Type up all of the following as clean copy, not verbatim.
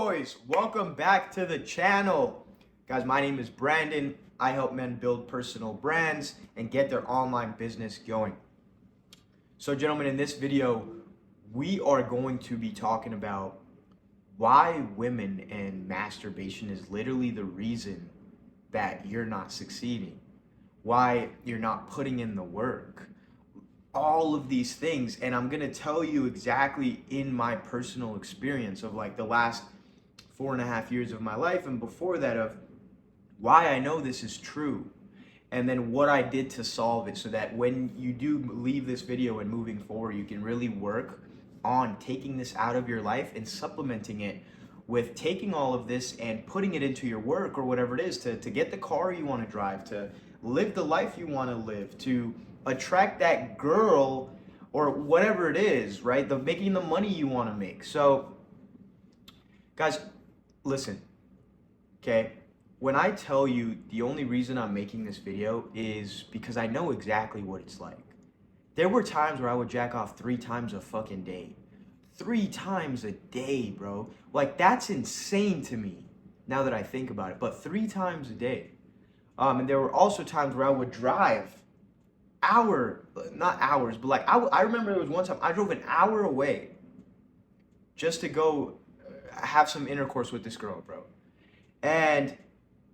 boys, welcome back to the channel. Guys, my name is Brandon. I help men build personal brands and get their online business going. So gentlemen, in this video, we are going to be talking about why women and masturbation is literally the reason that you're not succeeding, why you're not putting in the work, all of these things. And I'm gonna tell you exactly in my personal experience of like the last 4.5 years of my life and before that of why I know this is true, and then what I did to solve it, so that when you do leave this video and moving forward, you can really work on taking this out of your life and supplementing it with taking all of this and putting it into your work or whatever it is to get the car you want to drive, to live the life you want to live, to attract that girl or whatever it is, right? Making the money you want to make. So guys, listen, okay? When I tell you the only reason I'm making this video is because I know exactly what it's like. There were times where I would jack off 3 times a fucking day. 3 times a day, bro. Like, that's insane to me now that I think about it, but 3 times a day. And there were also times where I would drive not hours, but like I remember there was one time I drove an hour away just to go have some intercourse with this girl, bro. And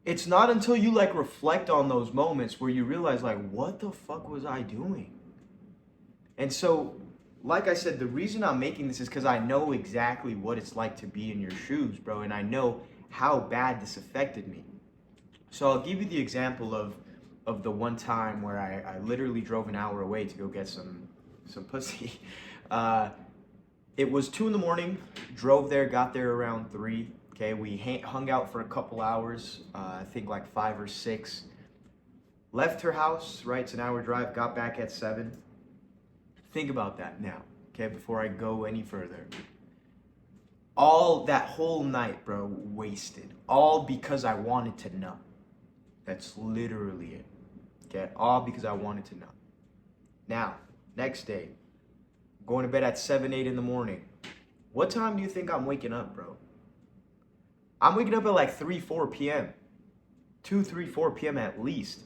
it's not until you like reflect on those moments where you realize like, what the fuck was I doing? And so, like I said, the reason I'm making this is because I know exactly what it's like to be in your shoes, bro. And I know how bad this affected me. So I'll give you the example of the one time where I literally drove an hour away to go get some pussy. It was 2 in the morning, drove there, got there around 3. Okay, we hung out for a couple hours, I think like 5 or 6. Left her house, right, it's an hour drive, got back at 7. Think about that now, okay, before I go any further. All that whole night, bro, wasted. All because I wanted to know. That's literally it. Okay, all because I wanted to know. Now, next day, going to bed at 7, 8 in the morning. What time do you think I'm waking up, bro? I'm waking up at like 3, 4 p.m. 2, 3, 4 p.m. at least.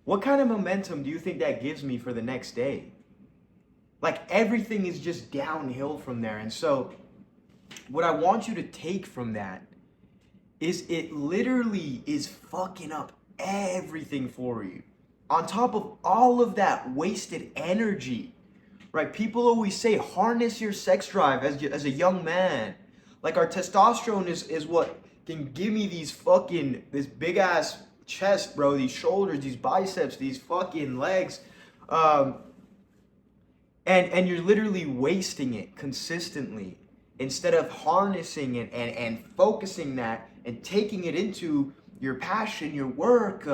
What kind of momentum do you think that gives me for the next day? Like, everything is just downhill from there. And so, what I want you to take from that is it literally is fucking up everything for you. On top of all of that wasted energy, right? People always say harness your sex drive as a young man. Like, our testosterone is what can give me this big ass chest, bro, these shoulders, these biceps, these fucking legs. And you're literally wasting it consistently instead of harnessing it and focusing that and taking it into your passion, your work,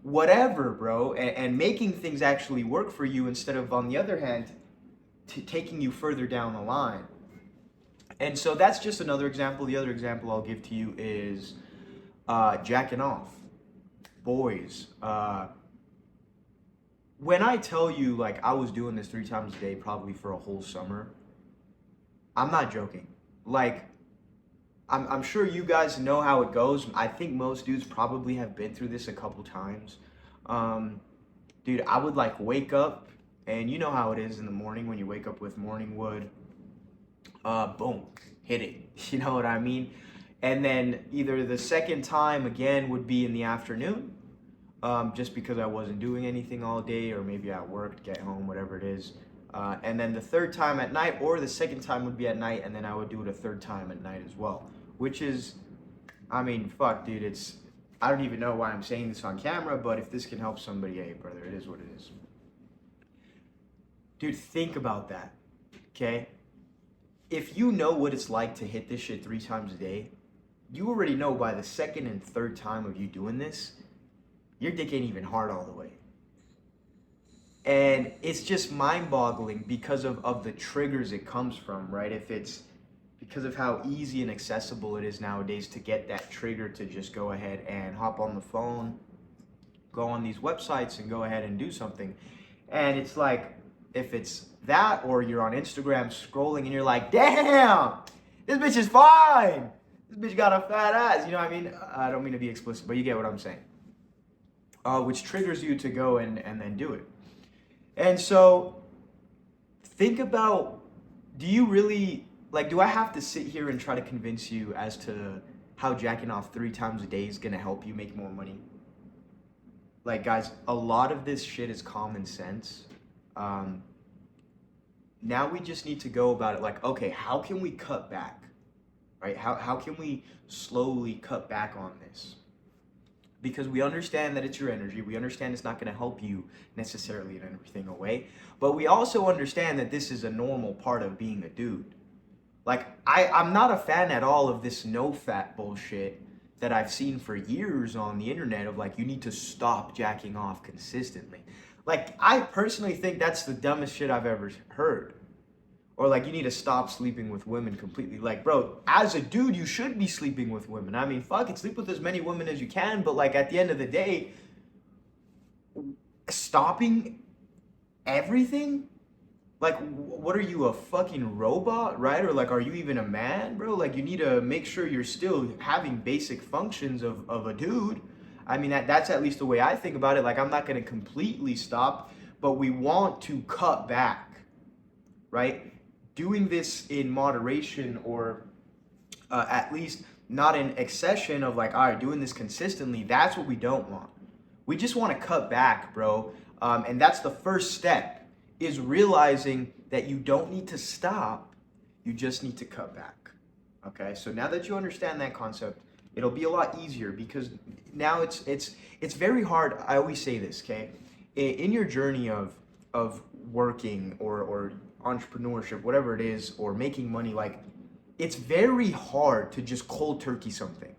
whatever, bro, and making things actually work for you instead of, on the other hand, taking you further down the line. And so that's just another example. The other example I'll give to you is jacking off. Boys, when I tell you, like, I was doing this 3 times a day probably for a whole summer, I'm not joking. Like, I'm sure you guys know how it goes. I think most dudes probably have been through this a couple times. Dude, I would like wake up, and you know how it is in the morning when you wake up with morning wood. Boom, hit it. You know what I mean? And then either the second time again would be in the afternoon, just because I wasn't doing anything all day, or maybe I worked, get home, whatever it is. And then the third time at night, or the second time would be at night, and then I would do it a third time at night as well. Which is, I mean, fuck, dude, I don't even know why I'm saying this on camera, but if this can help somebody, hey, brother, it is what it is. Dude, think about that, okay? If you know what it's like to hit this shit 3 times a day, you already know by the second and third time of you doing this, your dick ain't even hard all the way. And it's just mind-boggling because of the triggers it comes from, right? If it's because of how easy and accessible it is nowadays to get that trigger to just go ahead and hop on the phone, go on these websites and go ahead and do something. And it's like, if it's that, or you're on Instagram scrolling and you're like, damn, this bitch is fine. this bitch got a fat ass. You know what I mean? I don't mean to be explicit, but you get what I'm saying. Which triggers you to go and then do it. And so think about, do you really, like, do I have to sit here and try to convince you as to how jacking off 3 times a day is gonna help you make more money? Like, guys, a lot of this shit is common sense. Now we just need to go about it like, okay, how can we cut back, right? How can we slowly cut back on this? Because we understand that it's your energy. We understand it's not going to help you necessarily in everything away. But we also understand that this is a normal part of being a dude. Like, I'm not a fan at all of this no-fat bullshit that I've seen for years on the internet of like, you need to stop jacking off consistently. Like, I personally think that's the dumbest shit I've ever heard. Or like, you need to stop sleeping with women completely. Like, bro, as a dude, you should be sleeping with women. I mean, fuck it, sleep with as many women as you can. But like, at the end of the day, stopping everything? Like, what are you, a fucking robot, right? Or like, are you even a man, bro? Like, you need to make sure you're still having basic functions of a dude. I mean, that's at least the way I think about it. Like, I'm not going to completely stop, but we want to cut back, right? Doing this in moderation, or at least not in excession of like, all right, doing this consistently, that's what we don't want. We just want to cut back, bro. And that's the first step, is realizing that you don't need to stop, you just need to cut back. Okay, so now that you understand that concept, it'll be a lot easier, because now it's very hard. I always say this, okay? In your journey of working or entrepreneurship, whatever it is, or making money, like, it's very hard to just cold turkey something.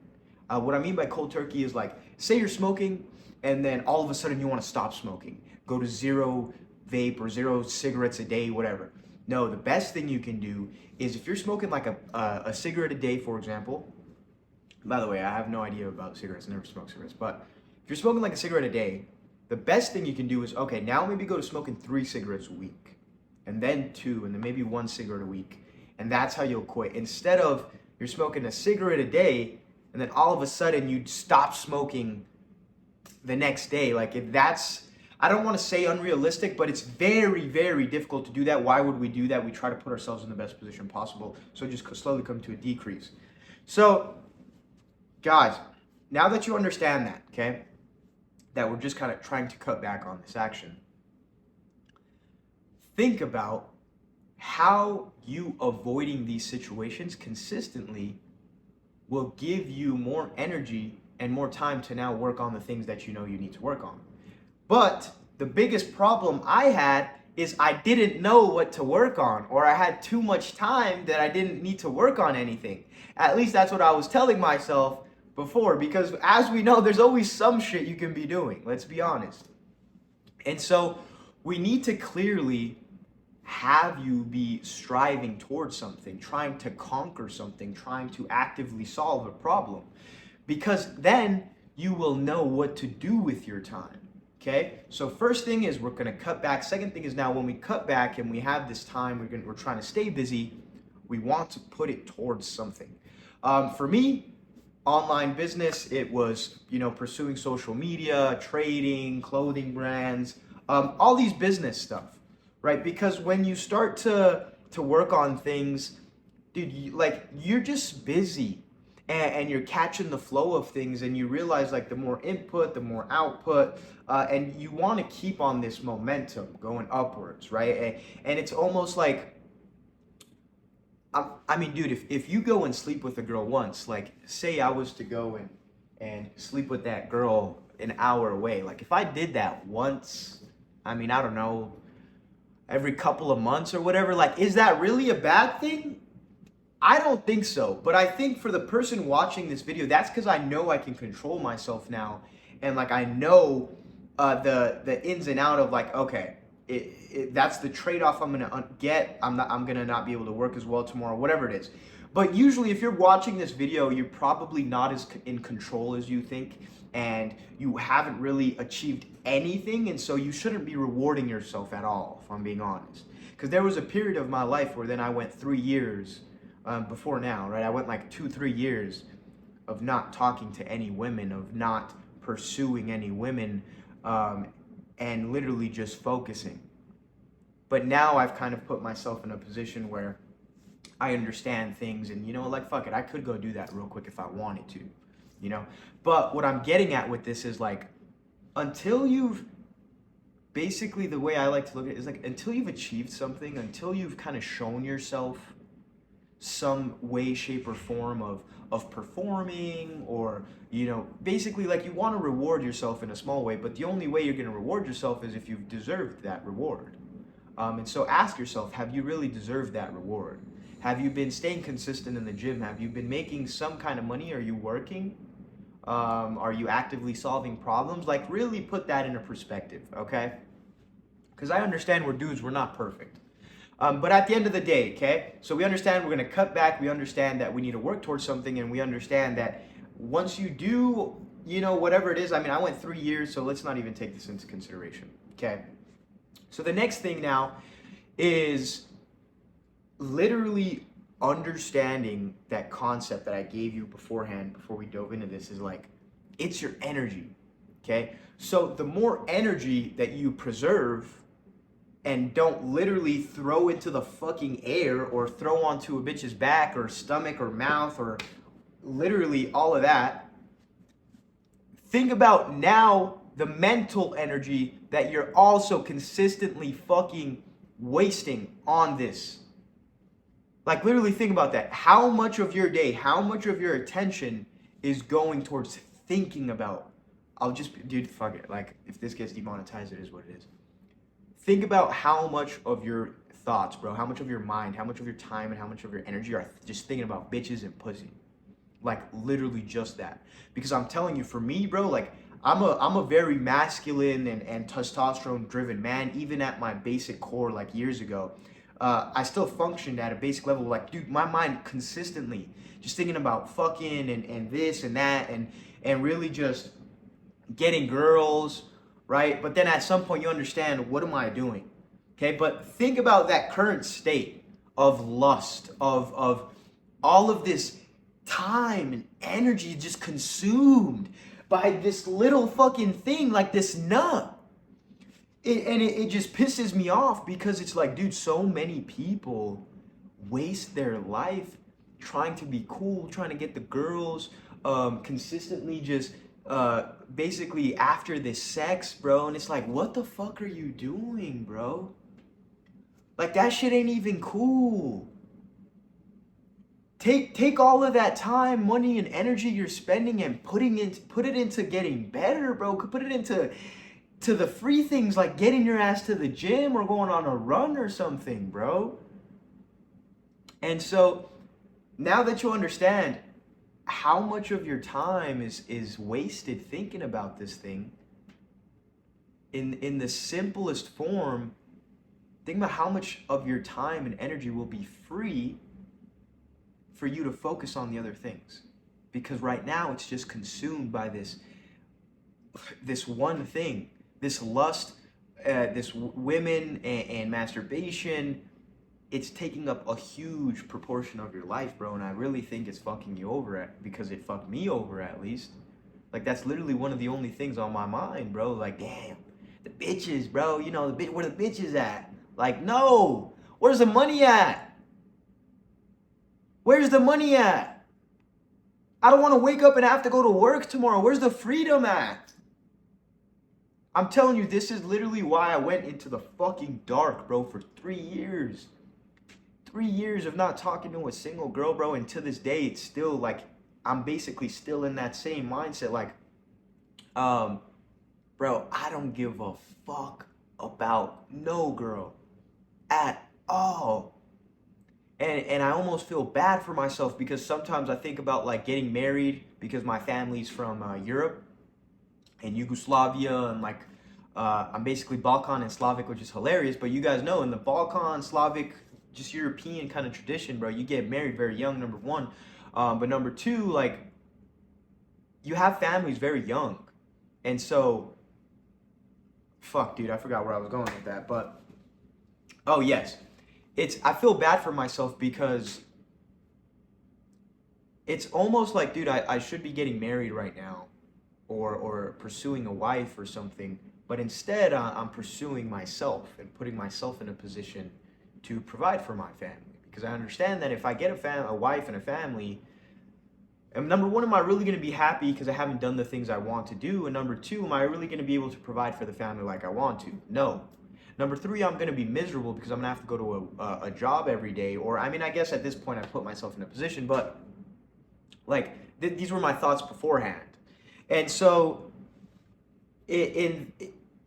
What I mean by cold turkey is like, say you're smoking and then all of a sudden you want to stop smoking, go to 0 vape or 0 cigarettes a day, whatever. No, the best thing you can do is, if you're smoking like a cigarette a day, for example. By the way, I have no idea about cigarettes, I never smoked cigarettes, but if you're smoking like a cigarette a day, the best thing you can do is, okay, now maybe go to smoking 3 cigarettes a week, and then 2, and then maybe 1 cigarette a week, and that's how you'll quit. Instead of you're smoking a cigarette a day, and then all of a sudden you stop smoking the next day. Like, if that's, I don't want to say unrealistic, but it's very, very difficult to do that. Why would we do that? We try to put ourselves in the best position possible, so just slowly come to a decrease. So, guys, now that you understand that, okay, that we're just kind of trying to cut back on this action, think about how you avoiding these situations consistently will give you more energy and more time to now work on the things that you know you need to work on. But the biggest problem I had is I didn't know what to work on, or I had too much time that I didn't need to work on anything. At least that's what I was telling myself before, because as we know, there's always some shit you can be doing, let's be honest. And so we need to clearly have you be striving towards something, trying to conquer something, trying to actively solve a problem, because then you will know what to do with your time. Okay, so first thing is we're gonna cut back. Second thing is, now when we cut back and we have this time, we're trying to stay busy, we want to put it towards something. For me, online business, it was, pursuing social media, trading, clothing brands, all these business stuff, right? Because when you start to work on things, dude, you're just busy. And you're catching the flow of things, and you realize, like, the more input, the more output, and you want to keep on this momentum going upwards, right? And it's almost like, I mean, dude, if you go and sleep with a girl once, like, say I was to go and sleep with that girl an hour away, like, if I did that once, I mean, I don't know, every couple of months or whatever, like, is that really a bad thing? I don't think so, but I think for the person watching this video, that's because I know I can control myself now, and like, I know the ins and out of, like, okay, that's the trade-off I'm gonna get. I'm gonna not be able to work as well tomorrow, whatever it is. But usually, if you're watching this video, you're probably not as in control as you think, and you haven't really achieved anything, and so you shouldn't be rewarding yourself at all, if I'm being honest. Because there was a period of my life where then I went 3 years before now, right? I went like 2-3 years of not talking to any women, of not pursuing any women, and literally just focusing. But now I've kind of put myself in a position where I understand things, and like, fuck it, I could go do that real quick if I wanted to, you know? But what I'm getting at with this is like, until you've, basically the way I like to look at it is like, until you've achieved something, until you've kind of shown yourself some way, shape, or form of performing, or basically, like, you want to reward yourself in a small way, but the only way you're going to reward yourself is if you've deserved that reward. And so ask yourself, have you really deserved that reward? Have you been staying consistent in the gym? Have you been making some kind of money? Are you working? Are you actively solving problems? Like, really put that into perspective, okay? Because I understand we're dudes, we're not perfect. But at the end of the day, okay, so we understand we're going to cut back. We understand that we need to work towards something, and we understand that once you do, whatever it is, I mean, I went 3 years, so let's not even take this into consideration, okay? So the next thing now is literally understanding that concept that I gave you beforehand, before we dove into this, is like, it's your energy, okay? So the more energy that you preserve and don't literally throw into the fucking air, or throw onto a bitch's back or stomach or mouth, or literally all of that, think about now the mental energy that you're also consistently fucking wasting on this. Like, literally think about that. How much of your day, how much of your attention is going towards thinking about, dude, fuck it. Like, if this gets demonetized, it is what it is. Think about how much of your thoughts, bro, how much of your mind, how much of your time, and how much of your energy are just thinking about bitches and pussy. Like, literally just that. Because I'm telling you, for me, bro, like, I'm a very masculine and testosterone driven man. Even at my basic core, like, years ago, I still functioned at a basic level. Like, dude, my mind consistently just thinking about fucking and this and that, and really just getting girls, right? But then at some point you understand, what am I doing? Okay, but think about that current state of lust, of all of this time and energy just consumed by this little fucking thing, like this nut. It just pisses me off, because it's like, dude, so many people waste their life trying to be cool, trying to get the girls, consistently just basically after this sex, bro. And it's like, what the fuck are you doing, bro? Like, that shit ain't even cool. Take all of that time, money, and energy you're spending and put it into getting better, bro. Put it into the free things, like getting your ass to the gym or going on a run or something, bro. And so now that you understand how much of your time is wasted thinking about this thing, in the simplest form, think about how much of your time and energy will be free for you to focus on the other things. Because right now it's just consumed by this one thing, this lust, this women and masturbation. It's taking up a huge proportion of your life, bro, and I really think it's fucking you over, because it fucked me over, at least. Like, that's literally one of the only things on my mind, bro. Like, damn, the bitches, bro, where the bitches at? Like, no, where's the money at? Where's the money at? I don't want to wake up and have to go to work tomorrow. Where's the freedom at? I'm telling you, this is literally why I went into the fucking dark, bro, for 3 years. 3 years of not talking to a single girl, bro, and to this day, it's still like, I'm basically still in that same mindset. Like, bro, I don't give a fuck about no girl at all. And I almost feel bad for myself, because sometimes I think about, like, getting married, because my family's from Europe and Yugoslavia, and like, I'm basically Balkan and Slavic, which is hilarious. But you guys know, in the Balkan, Slavic, just European kind of tradition, bro, you get married very young, number one. But number two, like, you have families very young. And so, fuck, dude, I forgot where I was going with that. But, oh, yes. I feel bad for myself, because it's almost like, dude, I should be getting married right now, or pursuing a wife or something, but instead I'm pursuing myself and putting myself in a position to provide for my family. Because I understand that if I get a wife and a family, and number one, am I really going to be happy because I haven't done the things I want to do? And number two, am I really going to be able to provide for the family like I want to? No. Number three, I'm going to be miserable because I'm going to have to go to a job every day. Or, I mean, I guess at this point I put myself in a position, but like these were my thoughts beforehand. And so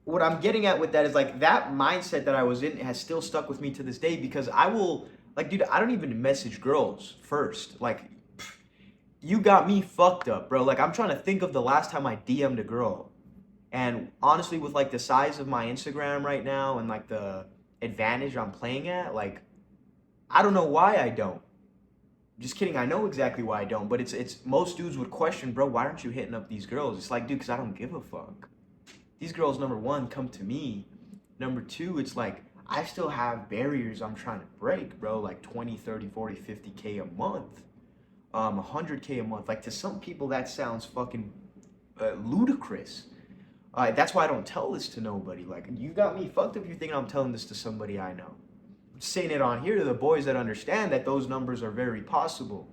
what I'm getting at with that is like that mindset that I was in has still stuck with me to this day, because I will, like, dude, I don't even message girls first. Like, you got me fucked up, bro. Like, I'm trying to think of the last time I DM'd a girl. And honestly, with like the size of my Instagram right now and like the advantage I'm playing at, like, I don't know why I don't. Just kidding. I know exactly why I don't, but it's most dudes would question, bro, why aren't you hitting up these girls? It's like, dude, because I don't give a fuck. These girls, number one, come to me. Number two, it's like, I still have barriers I'm trying to break, bro. Like 20, 30, 40, 50K a month. 100K a month. Like, to some people, that sounds fucking ludicrous. That's why I don't tell this to nobody. Like, you got me fucked up. You're thinking I'm telling this to somebody I know. I'm saying it on here to the boys that understand that those numbers are very possible.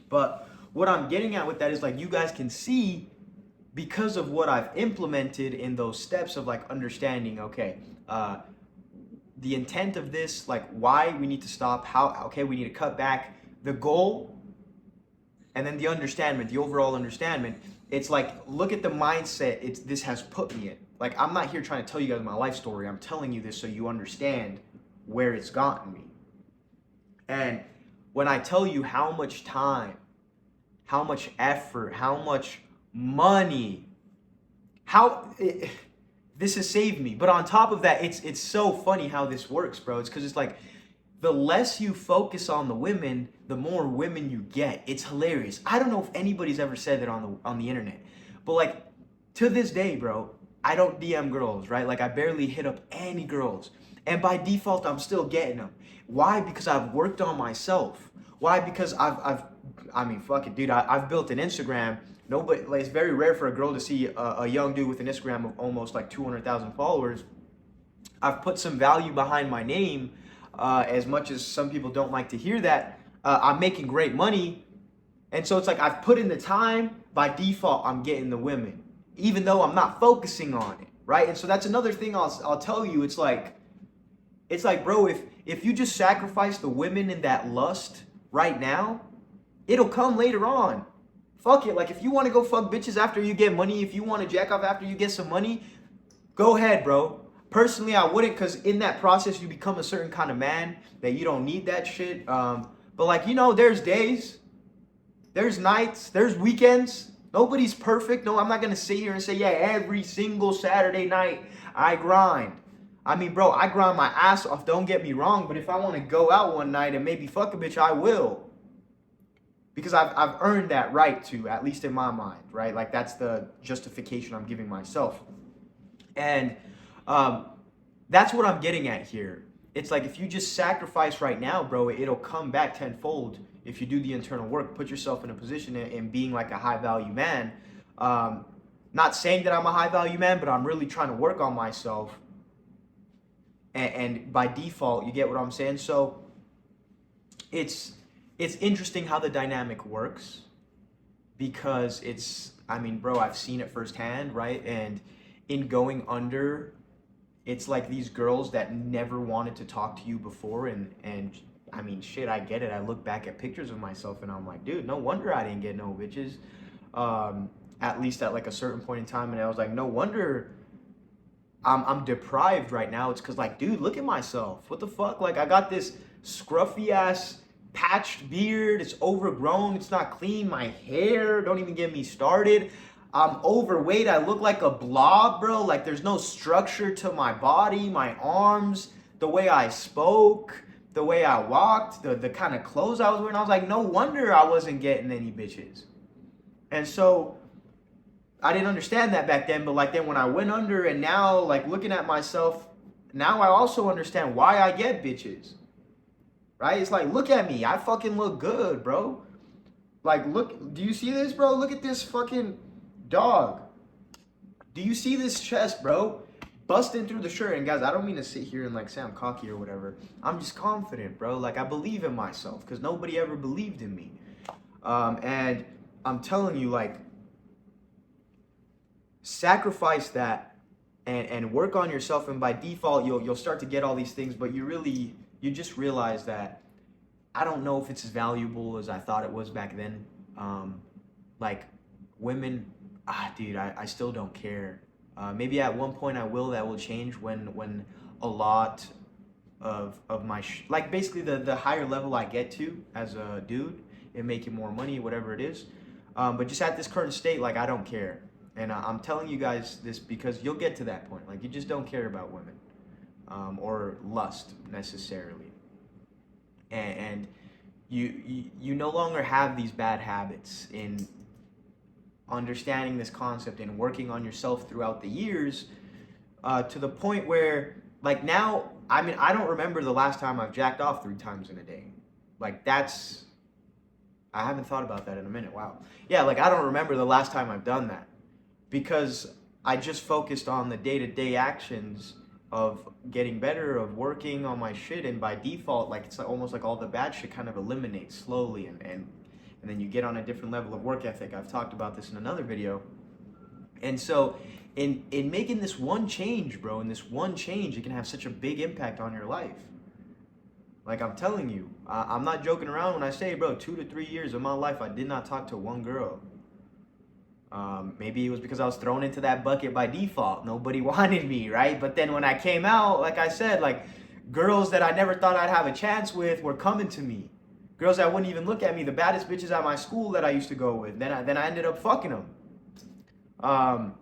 But what I'm getting at with that is, like, you guys can see, because of what I've implemented in those steps of like understanding, okay, the intent of this, like why we need to stop, how, okay, we need to cut back, the goal, and then the understanding, the overall understanding. It's like, look at the mindset this has put me in. Like, I'm not here trying to tell you guys my life story. I'm telling you this so you understand where it's gotten me. And when I tell you how much time, how much effort, how much money, this has saved me. But on top of that, it's so funny how this works, bro. It's because it's like, the less you focus on the women, the more women you get. It's hilarious. I don't know if anybody's ever said that on the internet, but like, to this day, bro, I don't DM girls, right? Like, I barely hit up any girls, and by default, I'm still getting them. Why? Because I've worked on myself. Why? Because I mean, fuck it, dude. I've built an Instagram. Nobody, like, it's very rare for a girl to see a young dude with an Instagram of almost like 200,000 followers. I've put some value behind my name. As much as some people don't like to hear that, I'm making great money. And so it's like, I've put in the time, by default, I'm getting the women, even though I'm not focusing on it, right? And so that's another thing I'll tell you. It's like, bro, if you just sacrifice the women in that lust right now, it'll come later on. Fuck it. Like, if you want to go fuck bitches after you get money, if you want to jack off after you get some money, go ahead, bro. Personally, I wouldn't, because in that process, you become a certain kind of man that you don't need that shit. But like, you know, there's days, there's nights, there's weekends. Nobody's perfect. No, I'm not going to sit here and say, yeah, every single Saturday night I grind. I mean, bro, I grind my ass off. Don't get me wrong. But if I want to go out one night and maybe fuck a bitch, I will. Because I've earned that right to, at least in my mind, right? Like, that's the justification I'm giving myself. And that's what I'm getting at here. It's like, if you just sacrifice right now, bro, it'll come back tenfold if you do the internal work, put yourself in a position in being like a high value man. Not saying that I'm a high value man, but I'm really trying to work on myself. And by default, you get what I'm saying? So it's interesting how the dynamic works, because I mean, bro, I've seen it firsthand, right? And in going under, it's like these girls that never wanted to talk to you before, and I mean, shit, I get it. I look back at pictures of myself and I'm like, dude, no wonder I didn't get no bitches, at least at like a certain point in time. And I was like, no wonder I'm deprived right now. It's because, like, dude, look at myself. What the fuck? Like, I got this scruffy ass patched beard. It's overgrown. It's not clean. My hair, don't even get me started. I'm overweight. I look like a blob, bro. Like, there's no structure to my body, my arms, the way I spoke, the way I walked, the kind of clothes I was wearing. I was like, no wonder I wasn't getting any bitches. And so I didn't understand that back then, but like, then when I went under, and now, like, looking at myself, now I also understand why I get bitches, right? It's like, look at me. I fucking look good, bro. Like, look, do you see this, bro? Look at this fucking dog. Do you see this chest, bro? Busting through the shirt. And guys, I don't mean to sit here and like say I'm cocky or whatever. I'm just confident, bro. Like, I believe in myself because nobody ever believed in me. And I'm telling you, like, sacrifice that and work on yourself, and by default you'll start to get all these things, but you just realize that I don't know if it's as valuable as I thought it was back then. Like, women, dude, I still don't care. Maybe at one point that will change when a lot of my like basically the higher level I get to as a dude and making more money, whatever it is. But just at this current state, like, I don't care. And I'm telling you guys this because you'll get to that point. Like, you just don't care about women or lust necessarily. And you no longer have these bad habits in understanding this concept and working on yourself throughout the years to the point where, like, now, I mean, I don't remember the last time I've jacked off 3 times in a day. Like, I haven't thought about that in a minute. Wow. Yeah, like, I don't remember the last time I've done that because I just focused on the day-to-day actions of getting better, of working on my shit, and by default, like, it's almost like all the bad shit kind of eliminates slowly, and then you get on a different level of work ethic. I've talked about this in another video. And so in making this one change, bro, in this one change, it can have such a big impact on your life. Like, I'm telling you, I'm not joking around when I say, bro, 2 to 3 years of my life, I did not talk to one girl. Maybe it was because I was thrown into that bucket by default. Nobody wanted me, right? But then when I came out, like I said, like, girls that I never thought I'd have a chance with were coming to me. Girls that wouldn't even look at me. The baddest bitches at my school that I used to go with. Then I ended up fucking them. I'm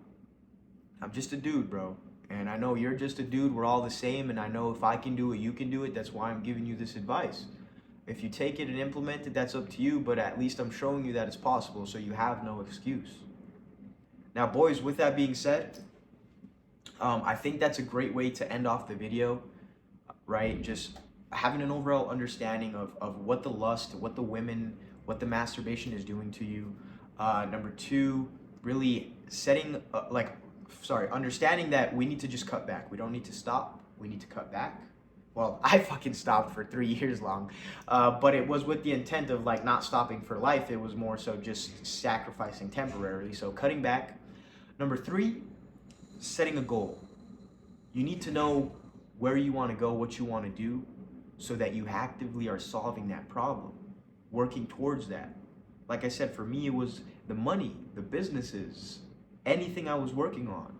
just a dude, bro. And I know you're just a dude. We're all the same. And I know if I can do it, you can do it. That's why I'm giving you this advice. If you take it and implement it, that's up to you. But at least I'm showing you that it's possible, so you have no excuse. Now, boys, with that being said, I think that's a great way to end off the video, right? Just having an overall understanding of what the lust, what the women, what the masturbation is doing to you. Number 2, really understanding that we need to just cut back. We don't need to stop. We need to cut back. Well, I fucking stopped for 3 years long, but it was with the intent of, like, not stopping for life. It was more so just sacrificing temporarily. So cutting back. Number 3, setting a goal. You need to know where you want to go, what you want to do, so that you actively are solving that problem, working towards that. Like I said, for me, it was the money, the businesses, anything I was working on.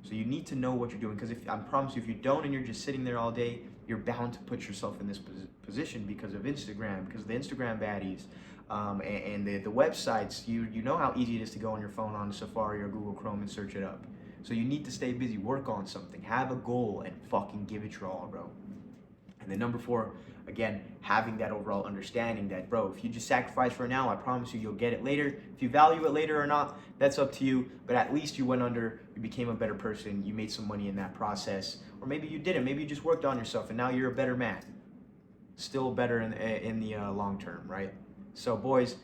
So you need to know what you're doing, because I promise you, if you don't and you're just sitting there all day, you're bound to put yourself in this position because of Instagram, because of the Instagram baddies, and the websites. You know how easy it is to go on your phone on Safari or Google Chrome and search it up. So you need to stay busy, work on something, have a goal, and fucking give it your all, bro. And then number 4, again, having that overall understanding that, bro, if you just sacrifice for now, I promise you'll get it later. If you value it later or not, that's up to you. But at least you went under, you became a better person, you made some money in that process. Or maybe you didn't. Maybe you just worked on yourself and now you're a better man. Still better in the long term, right? So, boys,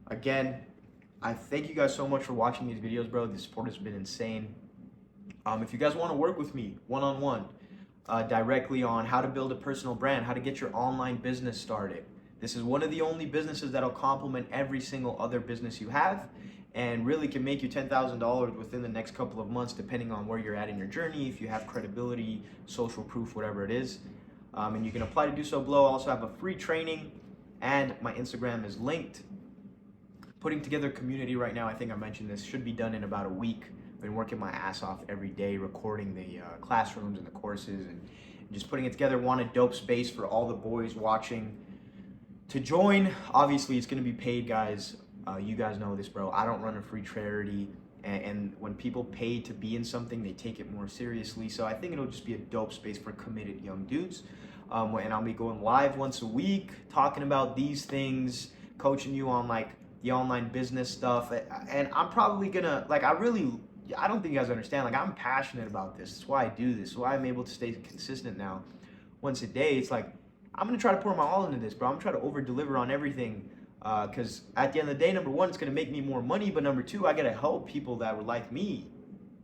again, I thank you guys so much for watching these videos, bro. The support has been insane. If you guys want to work with me one-on-one, directly on how to build a personal brand, how to get your online business started. This is one of the only businesses that'll complement every single other business you have, and really can make you $10,000 within the next couple of months, depending on where you're at in your journey, if you have credibility, social proof, whatever it is. And you can apply to do so below. I also have a free training, and my Instagram is linked. Putting together a community right now, I think I mentioned this, should be done in about a week. I've been working my ass off every day, recording the classrooms and the courses, and just putting it together. Want a dope space for all the boys watching to join. Obviously, it's going to be paid, guys. You guys know this, bro. I don't run a free charity, and when people pay to be in something, they take it more seriously. So I think it'll just be a dope space for committed young dudes. And I'll be going live once a week, talking about these things, coaching you on, like, the online business stuff. And I'm probably gonna, like, I don't think you guys understand. Like, I'm passionate about this. That's why I do this. That's why I'm able to stay consistent now. Once a day, it's like, I'm going to try to pour my all into this, bro. I'm trying to over-deliver on everything Because at the end of the day, number one, it's going to make me more money, but number two, I got to help people that were like me.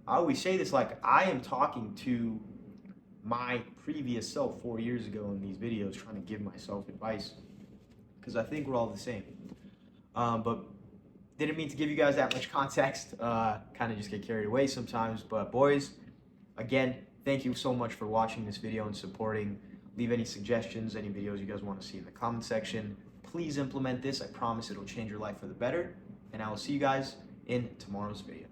I always say this, like, I am talking to my previous self 4 years ago in these videos, trying to give myself advice, because I think we're all the same. But didn't mean to give you guys that much context. Kind of just get carried away sometimes. But boys, again, thank you so much for watching this video and supporting. Leave any suggestions, any videos you guys want to see in the comment section. Please implement this. I promise it'll change your life for the better. And I will see you guys in tomorrow's video.